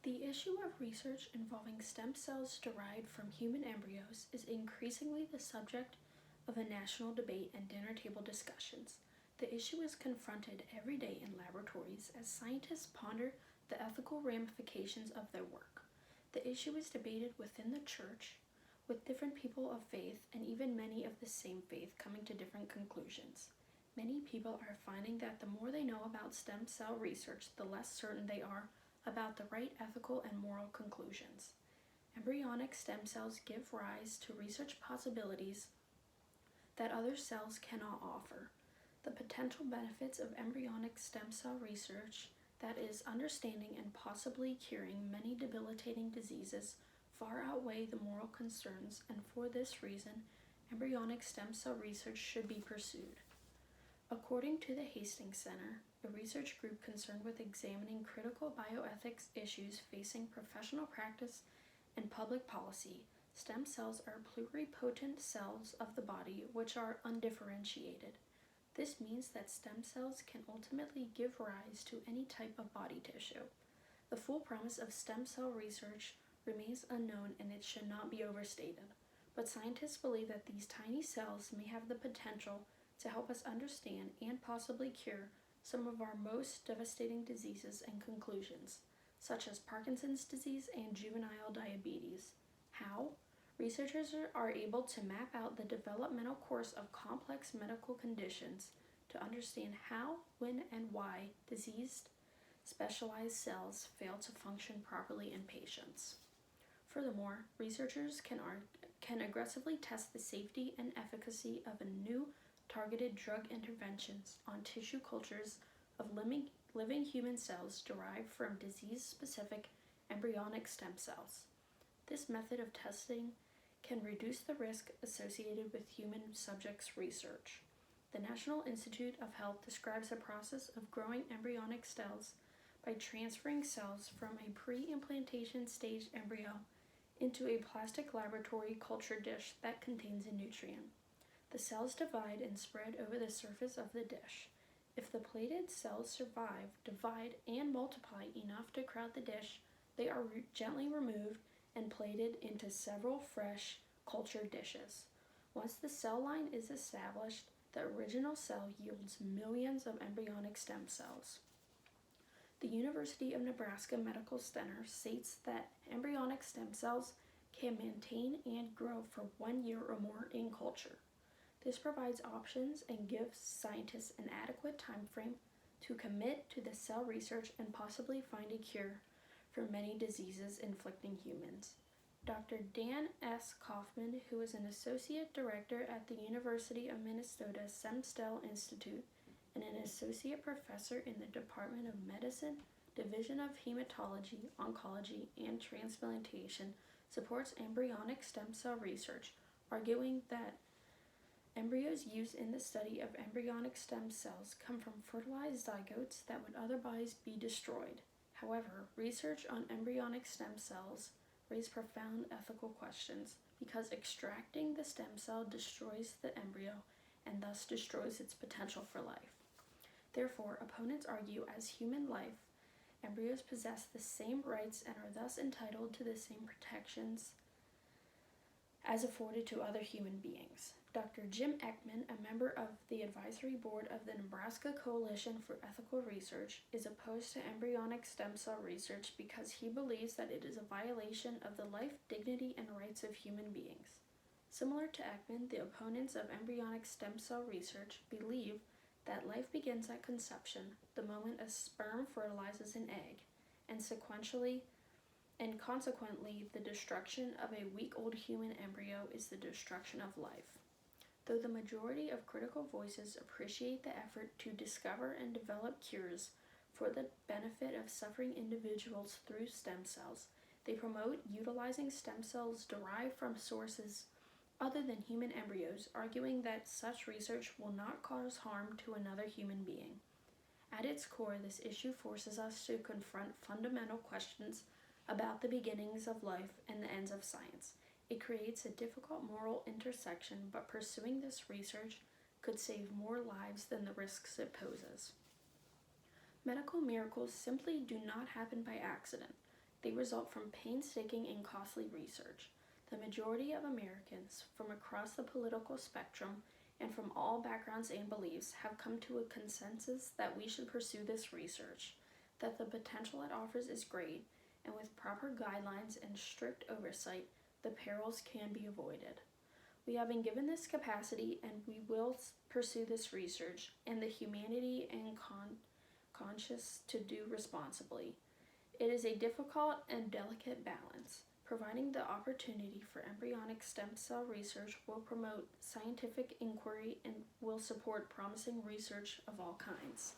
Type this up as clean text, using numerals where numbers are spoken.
The issue of research involving stem cells derived from human embryos is increasingly the subject of a national debate and dinner table discussions. The issue is confronted every day in laboratories as scientists ponder the ethical ramifications of their work. The issue is debated within the church, with different people of faith and even many of the same faith coming to different conclusions. Many people are finding that the more they know about stem cell research, the less certain they are about the right ethical and moral conclusions. Embryonic stem cells give rise to research possibilities that other cells cannot offer. The potential benefits of embryonic stem cell research, that is, understanding and possibly curing many debilitating diseases, far outweigh the moral concerns, and for this reason, embryonic stem cell research should be pursued. According to the Hastings Center, a research group concerned with examining critical bioethics issues facing professional practice and public policy, stem cells are pluripotent cells of the body which are undifferentiated. This means that stem cells can ultimately give rise to any type of body tissue. The full promise of stem cell research remains unknown and it should not be overstated, but scientists believe that these tiny cells may have the potential to help us understand and possibly cure some of our most devastating diseases and conclusions, such as Parkinson's disease and juvenile diabetes. How? Researchers are able to map out the developmental course of complex medical conditions to understand how, when, and why diseased, specialized cells fail to function properly in patients. Furthermore, researchers can aggressively test the safety and efficacy of a new targeted drug interventions on tissue cultures of living human cells derived from disease-specific embryonic stem cells. This method of testing can reduce the risk associated with human subjects research. The National Institute of Health describes the process of growing embryonic cells by transferring cells from a pre-implantation stage embryo into a plastic laboratory culture dish that contains a nutrient. The cells divide and spread over the surface of the dish. If the plated cells survive, divide, and multiply enough to crowd the dish, they are gently removed and plated into several fresh culture dishes. Once the cell line is established, the original cell yields millions of embryonic stem cells. The University of Nebraska Medical Center states that embryonic stem cells can maintain and grow for 1 year or more in culture. This provides options and gives scientists an adequate time frame to commit to the cell research and possibly find a cure for many diseases inflicting humans. Dr. Dan S. Kaufman, who is an associate director at the University of Minnesota Stem Cell Institute and an associate professor in the Department of Medicine, Division of Hematology, Oncology, and Transplantation, supports embryonic stem cell research, arguing that embryos used in the study of embryonic stem cells come from fertilized zygotes that would otherwise be destroyed. However, research on embryonic stem cells raises profound ethical questions because extracting the stem cell destroys the embryo and thus destroys its potential for life. Therefore, opponents argue as human life, embryos possess the same rights and are thus entitled to the same protections as afforded to other human beings. Dr. Jim Ekman, a member of the advisory board of the Nebraska Coalition for Ethical Research, is opposed to embryonic stem cell research because he believes that it is a violation of the life, dignity, and rights of human beings. Similar to Ekman, the opponents of embryonic stem cell research believe that life begins at conception, the moment a sperm fertilizes an egg, and consequently, the destruction of a week-old human embryo is the destruction of life. Though the majority of critical voices appreciate the effort to discover and develop cures for the benefit of suffering individuals through stem cells, they promote utilizing stem cells derived from sources other than human embryos, arguing that such research will not cause harm to another human being. At its core, this issue forces us to confront fundamental questions about the beginnings of life and the ends of science. It creates a difficult moral intersection, but pursuing this research could save more lives than the risks it poses. Medical miracles simply do not happen by accident. They result from painstaking and costly research. The majority of Americans from across the political spectrum and from all backgrounds and beliefs have come to a consensus that we should pursue this research, that the potential it offers is great, and with proper guidelines and strict oversight, the perils can be avoided. We have been given this capacity and we will pursue this research and the humanity and conscience to do responsibly. It is a difficult and delicate balance. Providing the opportunity for embryonic stem cell research will promote scientific inquiry and will support promising research of all kinds.